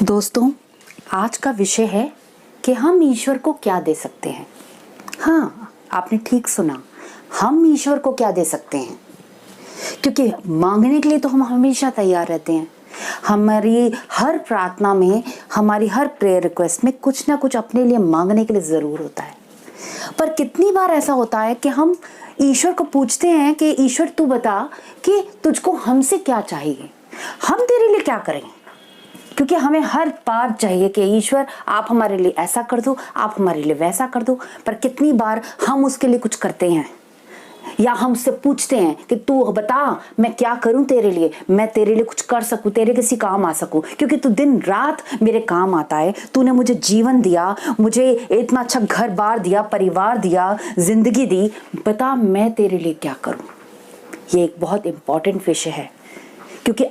दोस्तों, आज का विषय है कि हम ईश्वर को क्या दे सकते हैं। हाँ, आपने ठीक सुना, हम ईश्वर को क्या दे सकते हैं, क्योंकि मांगने के लिए तो हम हमेशा तैयार रहते हैं। हमारी हर प्रार्थना में, हमारी हर प्रेयर रिक्वेस्ट में कुछ ना कुछ अपने लिए मांगने के लिए ज़रूर होता है। पर कितनी बार ऐसा होता है कि हम ईश्वर को पूछते हैं कि ईश्वर तू बता कि तुझको हमसे क्या चाहिए, हम तेरे लिए क्या करें। क्योंकि हमें हर बार चाहिए कि ईश्वर आप हमारे लिए ऐसा कर दो, आप हमारे लिए वैसा कर दो। पर कितनी बार हम उसके लिए कुछ करते हैं, या हम उससे पूछते हैं कि तू बता मैं क्या करूं तेरे लिए, मैं तेरे लिए कुछ कर सकूं, तेरे किसी काम आ सकूं, क्योंकि तू दिन रात मेरे काम आता है। तूने मुझे जीवन दिया, मुझे इतना अच्छा घर बार दिया, परिवार दिया, जिंदगी दी, बता मैं तेरे लिए क्या करूं। ये एक बहुत इंपॉर्टेंट विषय है, क्योंकि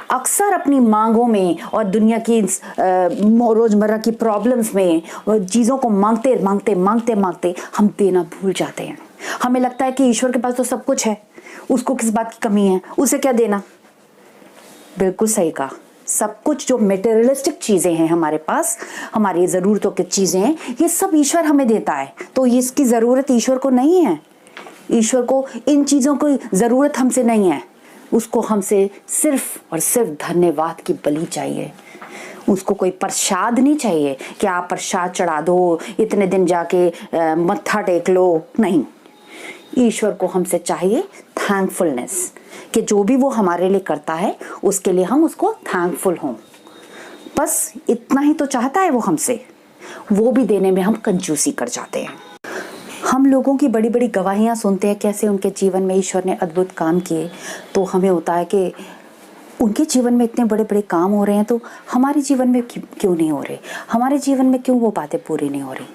अक्सर अपनी मांगों में और दुनिया की रोजमर्रा की प्रॉब्लम्स में चीज़ों को मांगते हम देना भूल जाते हैं। हमें लगता है कि ईश्वर के पास तो सब कुछ है, उसको किस बात की कमी है, उसे क्या देना। बिल्कुल सही कहा, सब कुछ जो मेटेरियलिस्टिक चीज़ें हैं हमारे पास, हमारी ज़रूरतों की चीज़ें हैं, ये सब ईश्वर हमें देता है। तो इसकी ज़रूरत ईश्वर को नहीं है। ईश्वर को इन चीज़ों की ज़रूरत हमसे नहीं है। उसको हमसे सिर्फ और सिर्फ धन्यवाद की बलि चाहिए। उसको कोई प्रसाद नहीं चाहिए कि आप प्रसाद चढ़ा दो, इतने दिन जाके मत्था टेक लो। नहीं, ईश्वर को हमसे चाहिए थैंकफुलनेस, कि जो भी वो हमारे लिए करता है उसके लिए हम उसको थैंकफुल हों। बस इतना ही तो चाहता है वो हमसे। वो भी देने में हम कंजूसी कर जाते हैं। हम लोगों की बड़ी बड़ी गवाहियाँ सुनते हैं कैसे उनके जीवन में ईश्वर ने अद्भुत काम किए, तो हमें होता है कि उनके जीवन में इतने बड़े बड़े काम हो रहे हैं, तो हमारे जीवन में क्यों नहीं हो रहे, हमारे जीवन में क्यों वो बातें पूरी नहीं हो रही।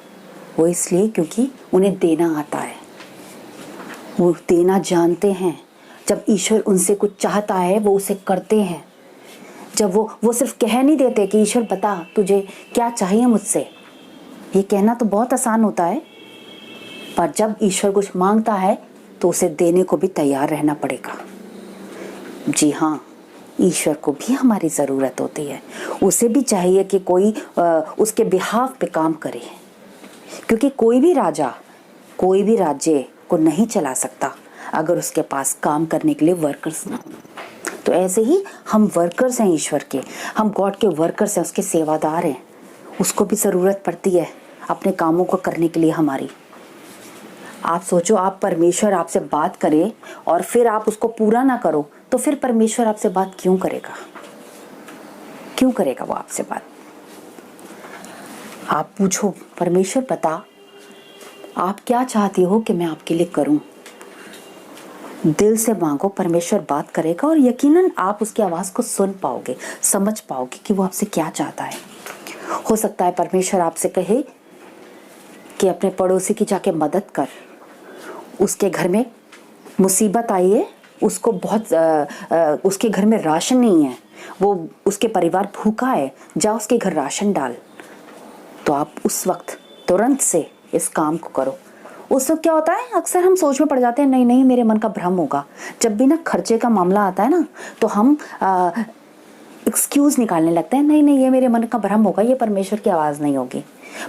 वो इसलिए क्योंकि उन्हें देना आता है, वो देना जानते हैं। जब ईश्वर उनसे कुछ चाहता है वो उसे करते हैं। जब वो सिर्फ कह नहीं देते कि ईश्वर बता तुझे क्या चाहिए मुझसे। ये कहना तो बहुत आसान होता है, पर जब ईश्वर कुछ मांगता है तो उसे देने को भी तैयार रहना पड़ेगा। जी हाँ, ईश्वर को भी हमारी ज़रूरत होती है। उसे भी चाहिए कि कोई उसके बिहाफ पे काम करे, क्योंकि कोई भी राजा कोई भी राज्य को नहीं चला सकता अगर उसके पास काम करने के लिए वर्कर्स ना हो। तो ऐसे ही हम वर्कर्स हैं ईश्वर के, हम गॉड के वर्कर्स हैं, उसके सेवादार हैं। उसको भी ज़रूरत पड़ती है अपने कामों को करने के लिए हमारी। आप सोचो, आप परमेश्वर आपसे बात करे और फिर आप उसको पूरा ना करो, तो फिर परमेश्वर आपसे बात क्यों करेगा? क्यों करेगा वो आपसे बात? आप पूछो, परमेश्वर बता आप क्या चाहती हो कि मैं आपके लिए करूं। दिल से मांगो, परमेश्वर बात करेगा और यकीनन आप उसकी आवाज़ को सुन पाओगे, समझ पाओगे कि वो आपसे क्या चाहता है। हो सकता है परमेश्वर आपसे कहे कि अपने पड़ोसी की जाके मदद कर, उसके घर में मुसीबत आई है, उसको बहुत उसके घर में राशन नहीं है, वो उसके परिवार भूखा है, जा उसके घर राशन डाल। तो आप उस वक्त तुरंत से इस काम को करो। उस वक्त क्या होता है, अक्सर हम सोच में पड़ जाते हैं, नहीं नहीं मेरे मन का भ्रम होगा। जब भी ना खर्चे का मामला आता है ना, तो हम एक्सक्यूज़ निकालने लगते हैं, नहीं नहीं ये मेरे मन का भ्रम होगा, ये परमेश्वर की आवाज़ नहीं होगी।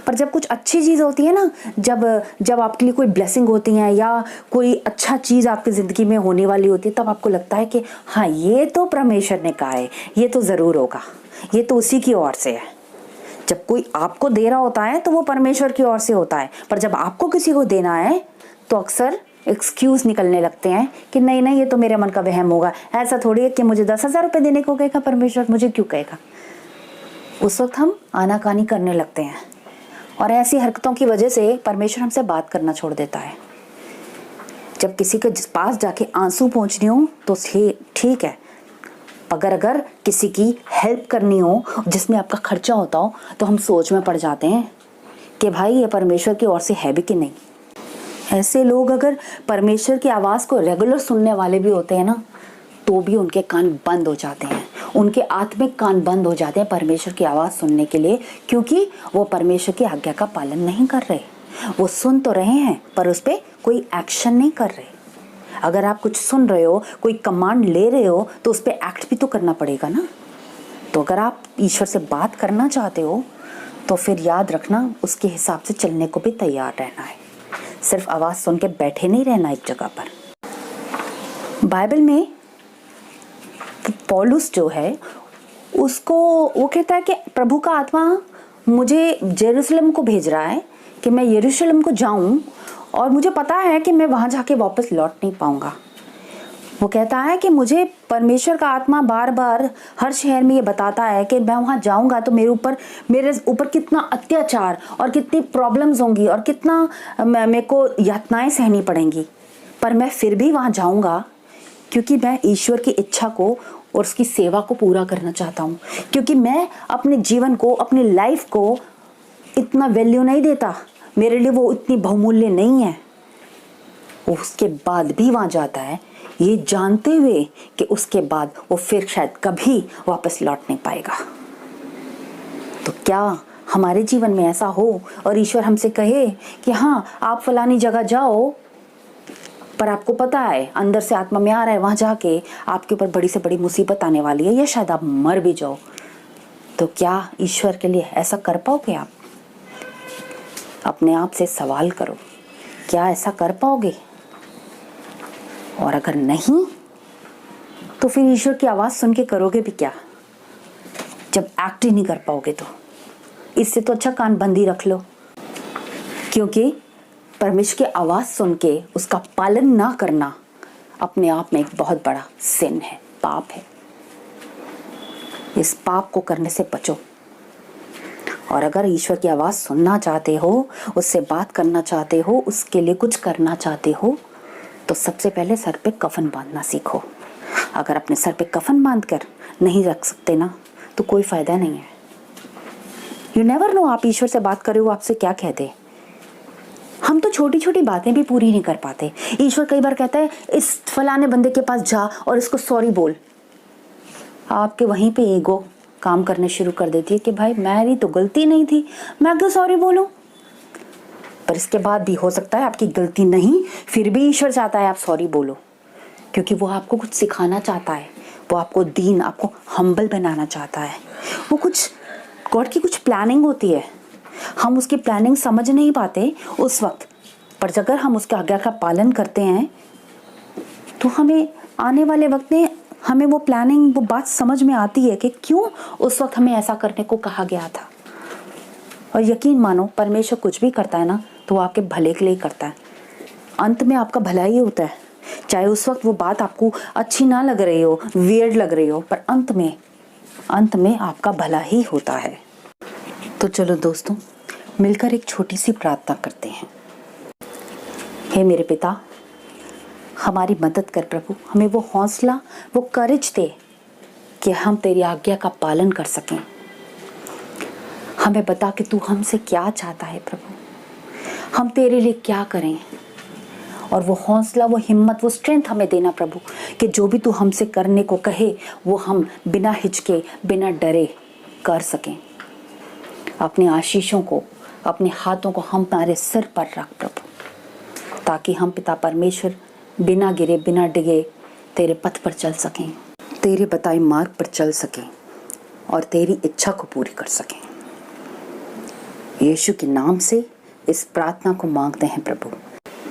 पर जब कुछ अच्छी चीज़ होती है ना, जब आपके लिए कोई ब्लेसिंग होती है या कोई अच्छा चीज़ आपकी ज़िंदगी में होने वाली होती है, तब आपको लगता है कि हाँ ये तो परमेश्वर ने कहा है, ये तो ज़रूर होगा, ये तो उसी की ओर से है। जब कोई आपको दे रहा होता है तो वो परमेश्वर की ओर से होता है, पर जब आपको किसी को देना है तो अक्सर एक्सक्यूज़ निकलने लगते हैं कि नहीं नहीं ये तो मेरे मन का वहम होगा। ऐसा थोड़ी है कि मुझे 10,000 रुपये देने को कहेगा परमेश्वर, मुझे क्यों कहेगा। उस वक्त हम आनाकानी करने लगते हैं, और ऐसी हरकतों की वजह से परमेश्वर हमसे बात करना छोड़ देता है। जब किसी के पास जाके आंसू पहुँचने हो तो ठीक है, अगर किसी की हेल्प करनी हो जिसमें आपका खर्चा होता हो, तो हम सोच में पड़ जाते हैं कि भाई ये परमेश्वर की ओर से है भी कि नहीं। ऐसे लोग अगर परमेश्वर की आवाज़ को रेगुलर सुनने वाले भी होते हैं ना, तो भी उनके कान बंद हो जाते हैं, उनके आत्मिक कान बंद हो जाते हैं परमेश्वर की आवाज़ सुनने के लिए, क्योंकि वो परमेश्वर की आज्ञा का पालन नहीं कर रहे। वो सुन तो रहे हैं पर उस पर कोई एक्शन नहीं कर रहे। अगर आप कुछ सुन रहे हो, कोई कमांड ले रहे हो, तो उस पर एक्ट भी तो करना पड़ेगा ना। तो अगर आप ईश्वर से बात करना चाहते हो तो फिर याद रखना, उसके हिसाब से चलने को भी तैयार रहना है। सिर्फ आवाज़ सुन के बैठे नहीं रहना एक जगह पर। बाइबल में पौलुस जो है उसको वो कहता है कि प्रभु का आत्मा मुझे यरूशलेम को भेज रहा है कि मैं यरूशलेम को जाऊं, और मुझे पता है कि मैं वहां जाके वापस लौट नहीं पाऊंगा। वो कहता है कि मुझे परमेश्वर का आत्मा बार बार हर शहर में ये बताता है कि मैं वहां जाऊंगा तो मेरे ऊपर कितना अत्याचार और कितनी प्रॉब्लम्स होंगी और कितना मेरे को यातनाएं सहनी पड़ेंगी, पर मैं फिर भी वहां जाऊंगा क्योंकि मैं ईश्वर की इच्छा को और उसकी सेवा को पूरा करना चाहता हूँ। क्योंकि मैं अपने जीवन को, अपनी लाइफ को इतना वैल्यू नहीं देता, मेरे लिए वो इतनी बहुमूल्य नहीं है। वो उसके बाद भी वहां जाता है ये जानते हुए कि उसके बाद वो फिर शायद कभी वापस लौट नहीं पाएगा। तो क्या हमारे जीवन में ऐसा हो और ईश्वर हमसे कहे कि हाँ आप फलानी जगह जाओ, पर आपको पता है अंदर से आत्मा में आ रहा है वहां जाके आपके ऊपर बड़ी से बड़ी मुसीबत आने वाली है या शायद आप मर भी जाओ, तो क्या ईश्वर के लिए ऐसा कर पाओगे? आप अपने आप से सवाल करो, क्या ऐसा कर पाओगे? और अगर नहीं तो फिर ईश्वर की आवाज़ सुन के करोगे भी क्या, जब एक्ट ही नहीं कर पाओगे? तो इससे तो अच्छा कान बंद ही रख लो, क्योंकि परमेश्वर की आवाज़ सुन के उसका पालन ना करना अपने आप में एक बहुत बड़ा सिन है, पाप है। इस पाप को करने से बचो। और अगर ईश्वर की आवाज़ सुनना चाहते हो, उससे बात करना चाहते हो, उसके लिए कुछ करना चाहते हो, तो सबसे पहले सर पे कफन बांधना सीखो। अगर अपने सर पे कफन बांध कर नहीं रख सकते ना तो कोई फायदा नहीं है। यू नेवर नो आप ईश्वर से बात कर रहे हो, आपसे क्या कह दे। हम तो छोटी छोटी बातें भी पूरी नहीं कर पाते। ईश्वर कई बार कहता है इस फलाने बंदे के पास जा और इसको सॉरी बोल। आपके वहीं पे ईगो काम करने शुरू कर देती है कि भाई मेरी तो गलती नहीं थी, मैं क्यों सॉरी बोलूं। पर इसके बाद भी हो सकता है आपकी गलती नहीं, फिर भी ईश्वर चाहता है आप सॉरी बोलो, क्योंकि वो आपको कुछ सिखाना चाहता है, वो आपको आपको हम्बल बनाना चाहता है। वो कुछ गॉड की कुछ प्लानिंग होती है, हम उसकी प्लानिंग समझ नहीं पाते उस वक्त, पर अगर हम उसके आज्ञा का पालन करते हैं तो हमें आने वाले वक्त में हमें वो प्लानिंग, वो बात समझ में आती है कि क्यों उस वक्त हमें ऐसा करने को कहा गया था। और यकीन मानो परमेश्वर कुछ भी करता है ना तो वो आपके भले के लिए करता है। अंत में आपका भला ही होता है, चाहे उस वक्त वो बात आपको अच्छी ना लग रही हो, वियर्ड लग रही हो, पर अंत में आपका भला ही होता है। तो चलो दोस्तों, मिलकर एक छोटी सी प्रार्थना करते हैं। हे मेरे पिता, हमारी मदद कर प्रभु, हमें वो हौसला, वो करेज दे कि हम तेरी आज्ञा का पालन कर सकें। हमें बता कि तू हमसे क्या चाहता है प्रभु, हम तेरे लिए क्या करें। और वो हौसला, वो हिम्मत, वो स्ट्रेंथ हमें देना प्रभु कि जो भी तू हमसे करने को कहे वो हम बिना हिचके, बिना डरे कर सकें। अपनी आशीषों को, अपने हाथों को हमारे सिर पर रख प्रभु, ताकि हम पिता परमेश्वर बिना गिरे, बिना डिगे तेरे पथ पर चल सकें, तेरे बताए मार्ग पर चल सकें और तेरी इच्छा को पूरी कर सकें। यीशु के नाम से इस प्रार्थना को मांगते हैं प्रभु,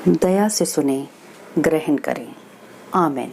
दया से सुने, ग्रहण करें। आमीन।